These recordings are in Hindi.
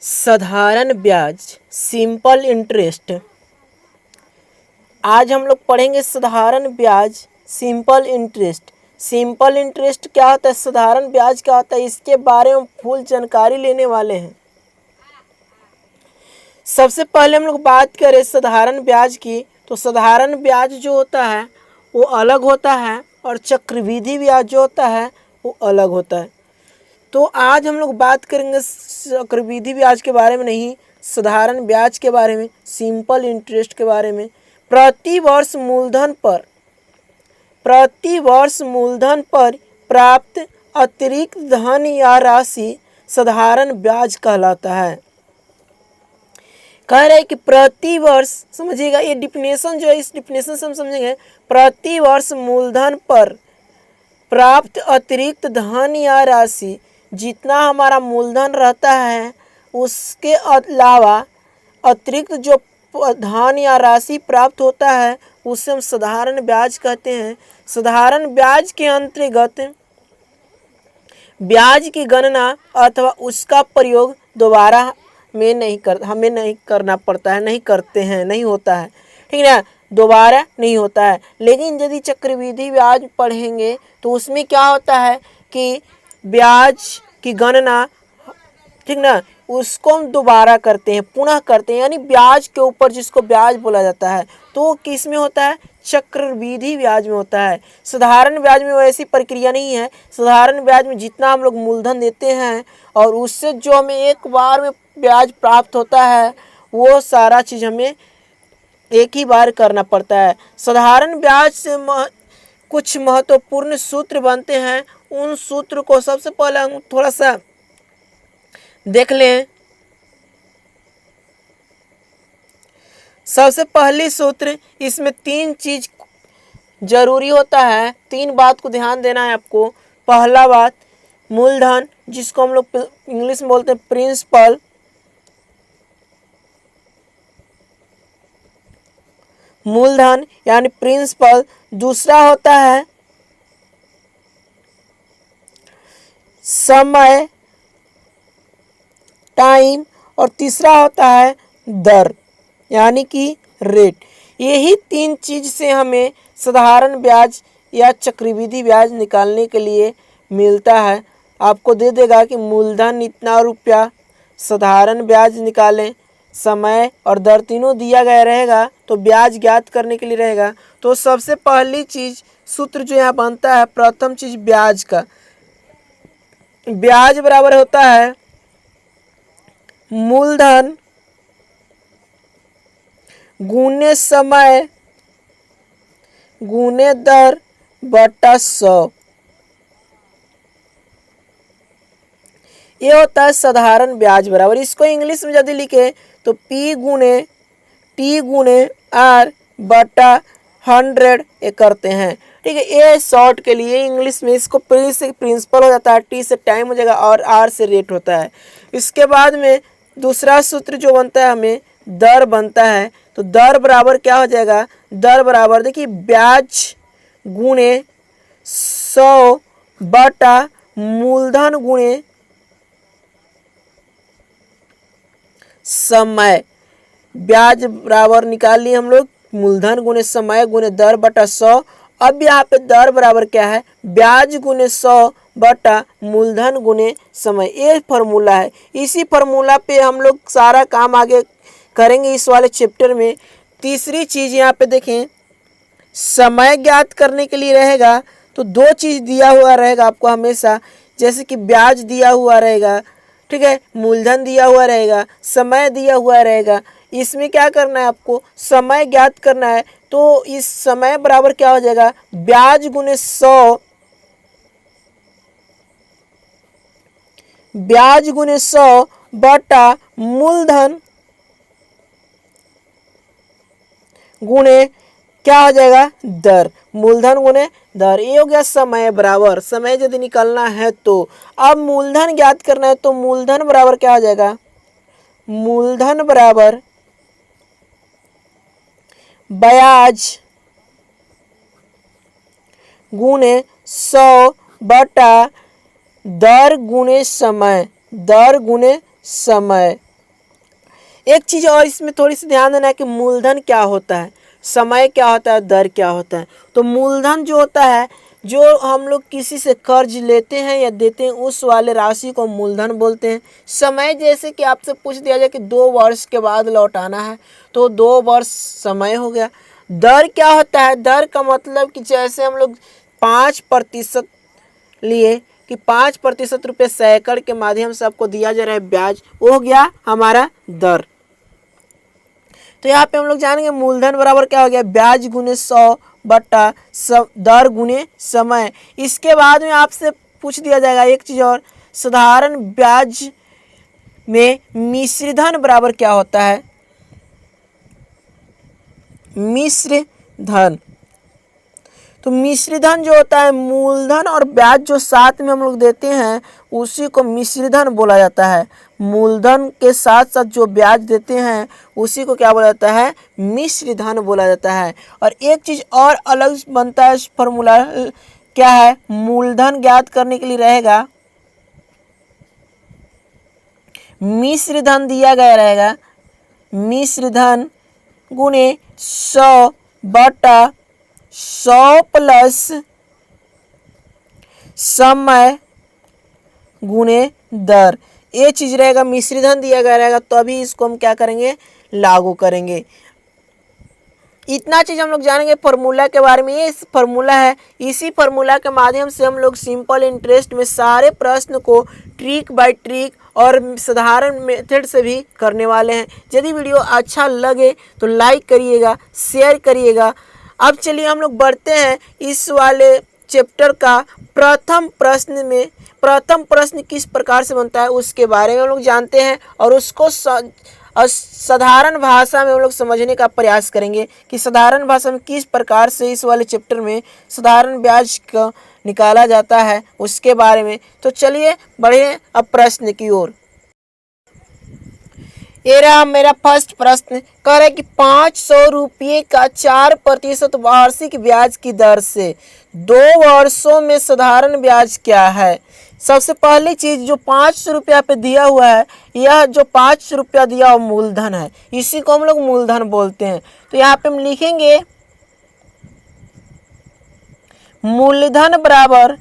साधारण ब्याज सिंपल इंटरेस्ट। आज हम लोग पढ़ेंगे साधारण ब्याज सिंपल इंटरेस्ट। सिंपल इंटरेस्ट क्या होता है, साधारण ब्याज क्या होता है, इसके बारे में फुल जानकारी लेने वाले हैं। सबसे पहले हम लोग बात करें साधारण ब्याज की, तो साधारण ब्याज जो होता है वो अलग होता है और चक्रवृद्धि ब्याज जो होता है वो अलग होता है। तो आज हम लोग बात करेंगे चक्रवृद्धि ब्याज के बारे में नहीं, साधारण ब्याज के बारे में, सिंपल इंटरेस्ट के बारे में। प्रति वर्ष मूलधन पर प्राप्त अतिरिक्त धन या राशि साधारण ब्याज कहलाता है। कह रहे हैं कि प्रति वर्ष, समझिएगा ये डिफिनेशन जो है, इस डिफिनेशन से हम समझेंगे प्रति वर्ष मूलधन पर प्राप्त अतिरिक्त धन या राशि, जितना हमारा मूलधन रहता है उसके अलावा अतिरिक्त जो धन या राशि प्राप्त होता है उसे हम साधारण ब्याज कहते हैं। साधारण ब्याज के अंतर्गत ब्याज की गणना अथवा उसका प्रयोग दोबारा हमें नहीं करना पड़ता है, नहीं करते हैं, नहीं होता है, ठीक है ना, दोबारा नहीं होता है। लेकिन यदि चक्रवृद्धि ब्याज पढ़ेंगे तो उसमें क्या होता है कि ब्याज की गणना, ठीक ना, उसको हम दोबारा करते हैं, पुनः करते हैं, यानी ब्याज के ऊपर जिसको ब्याज बोला जाता है, तो वो किस में होता है, चक्रवृद्धि ब्याज में होता है। साधारण ब्याज में वैसी प्रक्रिया नहीं है। साधारण ब्याज में जितना हम लोग मूलधन देते हैं और उससे जो हमें एक बार में ब्याज प्राप्त होता है वो सारा चीज़ हमें एक ही बार करना पड़ता है। साधारण ब्याज से कुछ महत्वपूर्ण सूत्र बनते हैं। उन सूत्र को सबसे पहले हम थोड़ा सा देख लें। सबसे पहली सूत्र, इसमें 3 चीज जरूरी होता है, 3 बात को ध्यान देना है आपको। पहला बात, मूलधन, जिसको हम लोग इंग्लिश में बोलते हैं प्रिंसिपल। मूलधन यानी प्रिंसिपल। दूसरा होता है समय, टाइम, और तीसरा होता है दर यानी कि रेट। यही 3 चीज से हमें साधारण ब्याज या चक्रवृद्धि ब्याज निकालने के लिए मिलता है। आपको दे देगा कि मूलधन इतना रुपया, साधारण ब्याज निकालें, समय और दर तीनों दिया गया रहेगा, तो ब्याज ज्ञात करने के लिए रहेगा। तो सबसे पहली चीज, सूत्र जो यहाँ बनता है, प्रथम चीज ब्याज का। ब्याज बराबर होता है मूलधन गुने समय गुने दर बटा 100। ये होता है साधारण ब्याज बराबर। इसको इंग्लिश में यदि लिखे तो P गुने T गुने R बटा 100 ये करते हैं, ठीक है। ये शॉर्ट के लिए इंग्लिश में इसको P से प्रिंसिपल हो जाता है, T से टाइम हो जाएगा और R से रेट होता है। इसके बाद में दूसरा सूत्र जो बनता है, हमें दर बनता है। तो दर बराबर क्या हो जाएगा, दर बराबर देखिए ब्याज गुणे 100 बटा मूलधन गुणे समय। ब्याज बराबर निकाल लिए हम लोग, मूलधन गुणे समय गुणे दर बटा 100। अब यहाँ पे दर बराबर क्या है, ब्याज गुणे 100 बटा मूलधन गुणे समय। ये फॉर्मूला है। इसी फॉर्मूला पे हम लोग सारा काम आगे करेंगे इस वाले चैप्टर में। तीसरी चीज यहाँ पे देखें, समय ज्ञात करने के लिए रहेगा तो 2 चीज दिया हुआ रहेगा आपको हमेशा, जैसे कि ब्याज दिया हुआ रहेगा, ठीक है, मूलधन दिया हुआ रहेगा, समय दिया हुआ रहेगा। इसमें क्या करना है, आपको समय ज्ञात करना है। तो इस समय बराबर क्या हो जाएगा, ब्याज गुने 100, ब्याज गुने 100 बटा मूलधन गुणे क्या हो जाएगा, दर। मूलधन गुणे दर, ये हो गया समय बराबर। समय यदि निकालना है तो अब मूलधन ज्ञात करना है, तो मूलधन बराबर क्या हो जाएगा, मूलधन बराबर ब्याज गुणे 100 बटा दर गुणे समय, दर गुणे समय, एक चीज़ और इसमें थोड़ी सी ध्यान देना है कि मूलधन क्या होता है, समय क्या होता है, दर क्या होता है। तो मूलधन जो होता है, जो हम लोग किसी से कर्ज लेते हैं या देते हैं, उस वाले राशि को मूलधन बोलते हैं। समय जैसे कि आपसे पूछ दिया जाए कि 2 वर्ष के बाद लौटाना है, तो 2 वर्ष समय हो गया। दर क्या होता है, दर का मतलब कि जैसे हम लोग 5% लिए कि 5% रुपये सैकड़ के माध्यम से आपको दिया जा रहा है ब्याज, वो हो गया हमारा दर। तो यहाँ पे हम लोग जानेंगे मूलधन बराबर क्या हो गया, ब्याज गुने 100 बटा दर गुने समय। इसके बाद में आपसे पूछ दिया जाएगा एक चीज़ और, साधारण ब्याज में मिश्र धन बराबर क्या होता है, मिश्र धन। तो मिश्र धन जो होता है, मूलधन और ब्याज जो साथ में हम लोग देते हैं उसी को मिश्र धन बोला जाता है। मूलधन के साथ साथ जो ब्याज देते हैं उसी को क्या बोला जाता है, मिश्र धन बोला जाता है। और एक चीज़ और अलग बनता है फॉर्मूला, क्या है, मूलधन ज्ञात करने के लिए रहेगा मिश्र धन दिया गया रहेगा, मिश्र धन गुने 100 बटा 100 प्लस समय गुने दर। ये चीज़ रहेगा, मिश्र धन दिया गया रहेगा, तो अभी इसको हम क्या करेंगे, लागू करेंगे। इतना चीज़ हम लोग जानेंगे फार्मूला के बारे में। ये फार्मूला है, इसी फार्मूला के माध्यम से हम लोग सिंपल इंटरेस्ट में सारे प्रश्न को ट्रिक बाय ट्रिक और साधारण मेथड से भी करने वाले हैं। यदि वीडियो अच्छा लगे तो लाइक करिएगा, शेयर करिएगा। अब चलिए हम लोग बढ़ते हैं इस वाले चैप्टर का प्रथम प्रश्न में। प्रथम प्रश्न किस प्रकार से बनता है उसके बारे में हम लोग जानते हैं और उसको साधारण भाषा में हम लोग समझने का प्रयास करेंगे कि साधारण भाषा में किस प्रकार से इस वाले चैप्टर में साधारण ब्याज का निकाला जाता है उसके बारे में। तो चलिए बढ़े अब प्रश्न की ओर। ये रहा मेरा फर्स्ट प्रश्न, कह रहा है कि 500 रुपये का 4% वार्षिक ब्याज की दर से 2 वर्षों में साधारण ब्याज क्या है। सबसे पहली चीज, जो 500 रुपया पे दिया हुआ है, यह जो 500 रुपया दिया हुआ मूलधन है, इसी को हम लोग मूलधन बोलते हैं। तो यहाँ पे हम लिखेंगे मूलधन बराबर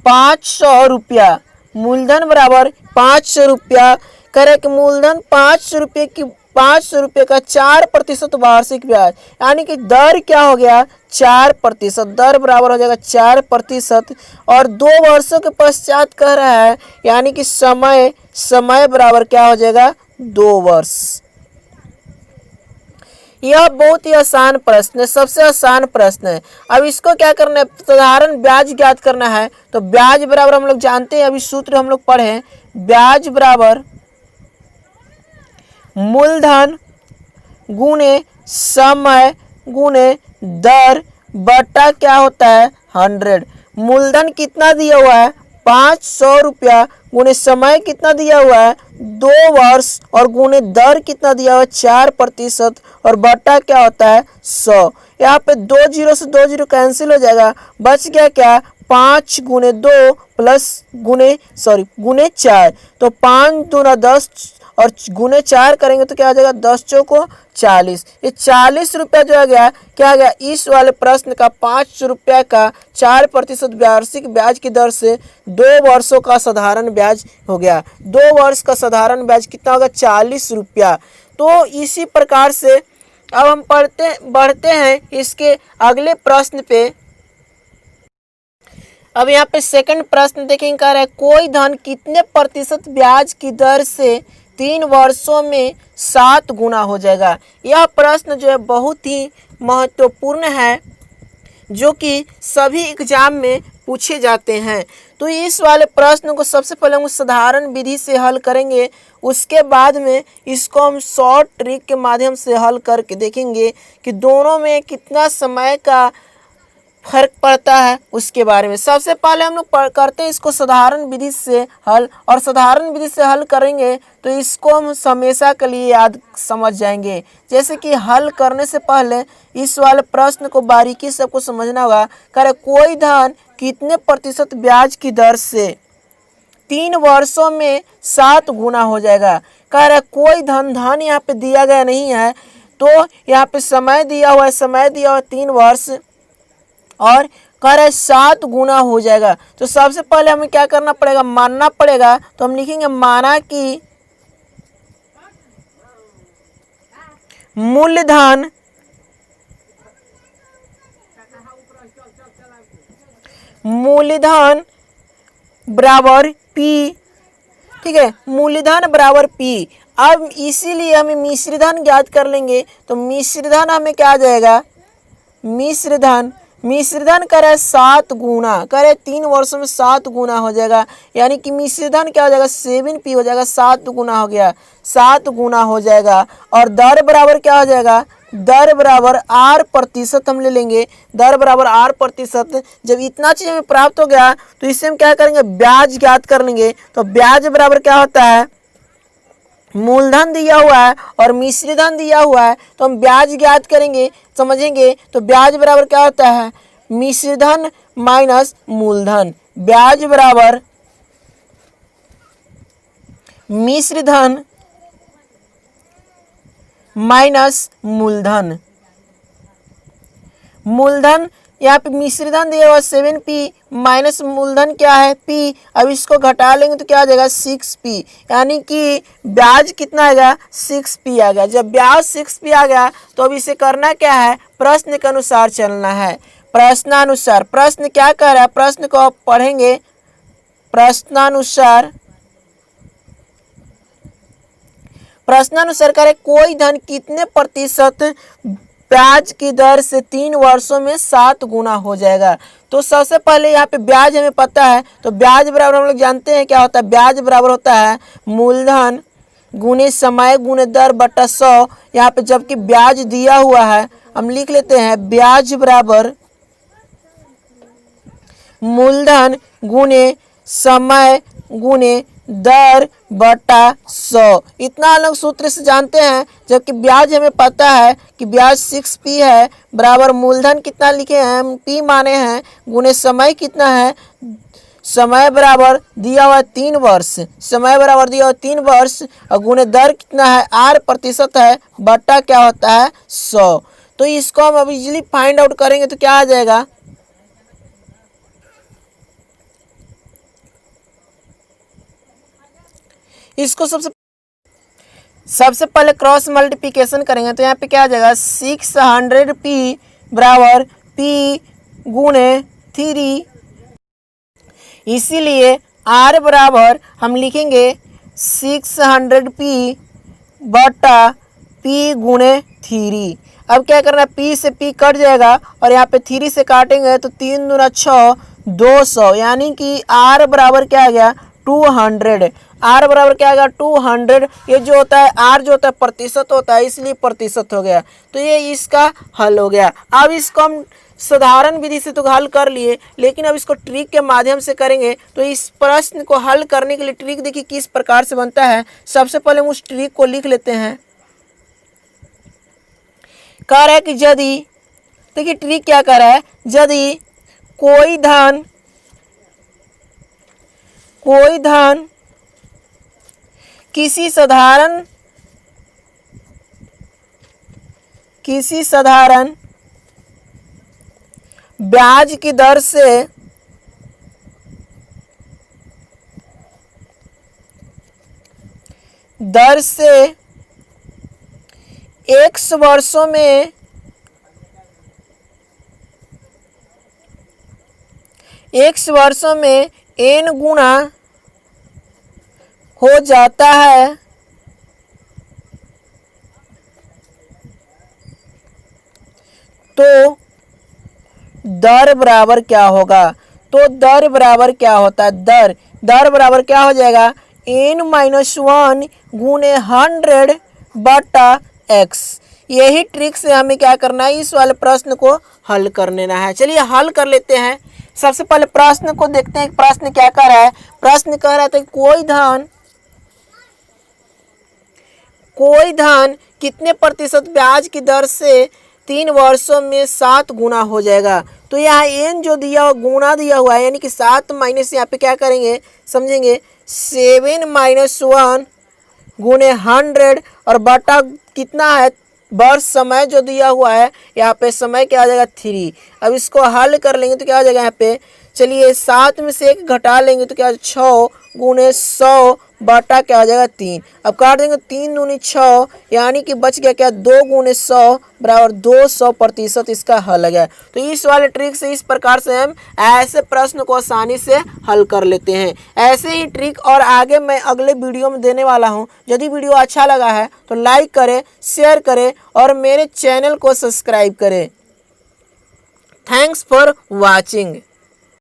500 रुपया, मूलधन बराबर 500 रुपया। करे कि मूलधन 500 रुपये की 500 रुपये का 4% वार्षिक ब्याज, यानी कि दर क्या हो गया, 4%। दर बराबर हो जाएगा 4% और 2 वर्षों के पश्चात कह रहा है, यानी कि समय बराबर क्या हो जाएगा, 2 वर्ष। यह बहुत ही आसान प्रश्न है, सबसे आसान प्रश्न है। अब इसको क्या करना है, साधारण ब्याज ज्ञात करना है। तो ब्याज बराबर हम लोग जानते हैं, अभी सूत्र हम लोग पढ़े, ब्याज बराबर मूलधन गुने समय गुने दर बटा क्या होता है, 100। मूलधन कितना दिया हुआ है, 500 रुपया, गुने समय कितना दिया हुआ है, 2 वर्ष, और गुने दर कितना दिया हुआ है, 4%, और बटा क्या होता है, 100। यहाँ पे 2 जीरो से 2 जीरो कैंसिल हो जाएगा, बच गया क्या, 5 गुने 2 प्लस गुने 4। तो 5 दूना 10 और गुने 4 करेंगे तो क्या आ जाएगा, 10 चौको 40। ये 40 रुपया जो आ गया, क्या आ गया, इस वाले प्रश्न का 500 रुपया का 4% वार्षिक ब्याज की दर से 2 वर्षों का साधारण ब्याज हो गया। 2 वर्ष का साधारण ब्याज कितना होगा, 40 रुपया। तो इसी प्रकार से अब हम बढ़ते हैं इसके अगले प्रश्न पे। अब यहाँ पे सेकंड प्रश्न देखेंगे, कह रहा है कोई धन कितने प्रतिशत ब्याज की दर से 3 वर्षों में 7 गुना हो जाएगा। यह प्रश्न जो है बहुत ही महत्वपूर्ण है, जो कि सभी एग्जाम में पूछे जाते हैं। तो इस वाले प्रश्न को सबसे पहले हम साधारण विधि से हल करेंगे, उसके बाद में इसको हम शॉर्ट ट्रिक के माध्यम से हल करके देखेंगे कि दोनों में कितना समय का फर्क पड़ता है उसके बारे में। सबसे पहले हम लोग करते हैं इसको साधारण विधि से हल, और साधारण विधि से हल करेंगे तो इसको हम हमेशा के लिए याद समझ जाएंगे। जैसे कि हल करने से पहले इस वाले प्रश्न को बारीकी से आपको समझना होगा। करे कोई धन कितने प्रतिशत ब्याज की दर से 3 वर्षों में 7 गुना हो जाएगा। कह रहा है कोई धन यहाँ पे दिया गया नहीं है, तो यहाँ पे समय दिया हुआ है, समय दिया हुआ है 3 वर्ष और कह रहा है 7 गुना हो जाएगा। तो सबसे पहले हमें क्या करना पड़ेगा, मानना पड़ेगा। तो हम लिखेंगे माना कि मूलधन बराबर P, ठीक है, मूलधन बराबर P। अब इसीलिए हमें मिश्रधन ज्ञात कर लेंगे। तो मिश्रधन हमें क्या आ जाएगा, मिश्रधन करे 7 गुना, करे 3 वर्षों में 7 गुना हो जाएगा, यानी कि मिश्रधन क्या हो जाएगा 7P हो जाएगा, 7 गुना हो गया, 7 गुना हो जाएगा। और दर बराबर क्या हो जाएगा, दर बराबर R प्रतिशत हम ले लेंगे, दर बराबर R प्रतिशत। जब इतना चीज हमें प्राप्त हो गया तो इससे हम क्या करेंगे, ब्याज ज्ञात कर लेंगे। तो ब्याज बराबर क्या होता है, मूलधन दिया हुआ है और मिश्रधन दिया हुआ है, तो हम ब्याज ज्ञात करेंगे, समझेंगे। तो ब्याज बराबर क्या होता है, मिश्रधन माइनस मूलधन। ब्याज बराबर मिश्रधन माइनस मूलधन। मूलधन यहाँ पे मिश्रधन दिया हुआ 7P माइनस मूलधन क्या है P। अब इसको घटा लेंगे तो क्या आ जाएगा 6P, यानी कि ब्याज कितना आएगा 6P आ गया। जब ब्याज 6P आ गया तो अब इसे करना क्या है, प्रश्न के अनुसार चलना है। प्रश्नानुसार, प्रश्न क्या कह रहा है, प्रश्न को आप पढ़ेंगे। प्रश्नानुसार कह रहे कोई धन कितने प्रतिशत ब्याज की दर से 3 वर्षों में 7 गुना हो जाएगा। तो सबसे पहले यहाँ पे ब्याज हमें पता है, तो ब्याज बराबर हम लोग जानते हैं क्या होता है, ब्याज बराबर होता है मूलधन गुने समय गुने दर बटा 100। यहाँ पे जबकि ब्याज दिया हुआ है हम लिख लेते हैं ब्याज बराबर मूलधन गुने समय गुने दर बटा 100। इतना अलग सूत्र से जानते हैं, जबकि ब्याज हमें पता है कि ब्याज 6P है, बराबर मूलधन कितना लिखे हैं हम P माने हैं, गुने समय कितना है, समय बराबर दिया हुआ 3 वर्ष, समय बराबर दिया हुआ 3 वर्ष और गुने दर कितना है R प्रतिशत है, बटा क्या होता है 100। तो इसको हम अब इजीली फाइंड आउट करेंगे तो क्या आ जाएगा, इसको सबसे पहले क्रॉस मल्टीप्लिकेशन करेंगे। तो यहाँ पे क्या आ जाएगा 600P बराबर P गुने 3, इसीलिए R बराबर हम लिखेंगे 600P बटा P गुने 3। अब क्या करना है, P से P कट जाएगा और यहाँ पे 3 से काटेंगे तो 3 दूना 6 200, यानी कि R बराबर क्या आ गया 200। R बराबर क्या आ गया 200। ये जो होता है R जो होता है प्रतिशत होता है, इसलिए प्रतिशत हो गया। तो ये इसका हल हो गया। अब इसको हम साधारण विधि से तो हल कर लिए, लेकिन अब इसको ट्रिक के माध्यम से करेंगे। तो इस प्रश्न को हल करने के लिए ट्रिक देखिए किस प्रकार से बनता है। सबसे पहले हम उस ट्रिक को लिख लेते हैं। कह रहा है कि यदि, देखिए ट्रिक क्या कह रहा है, यदि कोई धन किसी साधारण ब्याज की दर से X वर्षों में N गुना हो जाता है, तो दर बराबर क्या होगा। तो दर बराबर क्या होता है, दर बराबर क्या हो जाएगा N-1 गुने 100 बटा X। यही ट्रिक से हमें क्या करना है, इस वाले प्रश्न को हल कर लेना है। चलिए हल कर लेते हैं। सबसे पहले प्रश्न को देखते हैं, प्रश्न क्या कह रहा है। प्रश्न कह रहा था कोई धन कितने प्रतिशत ब्याज की दर से 3 वर्षों में 7 गुना हो जाएगा। तो यहाँ n जो दिया हुआ गुना दिया हुआ है, यानी कि 7 माइनस यहाँ पे क्या करेंगे समझेंगे 7 - 1 गुने 100 और बटा कितना है वर्ष समय जो दिया हुआ है, यहाँ पे समय क्या आ जाएगा 3। अब इसको हल कर लेंगे तो क्या आ जाएगा यहाँ पे, चलिए 7 में से 1 घटा लेंगे तो क्या 6 गुने 100 बटा क्या आ जाएगा 3। अब काट देंगे 3 दूनी 6, यानी कि बच गया क्या 2 गुने 100 बराबर 200%। इसका हल है। तो इस वाले ट्रिक से इस प्रकार से हम ऐसे प्रश्न को आसानी से हल कर लेते हैं। ऐसे ही ट्रिक और आगे मैं अगले वीडियो में देने वाला हूं। यदि वीडियो अच्छा लगा है तो लाइक करें, शेयर करें और मेरे चैनल को सब्सक्राइब करें। Thanks for watching.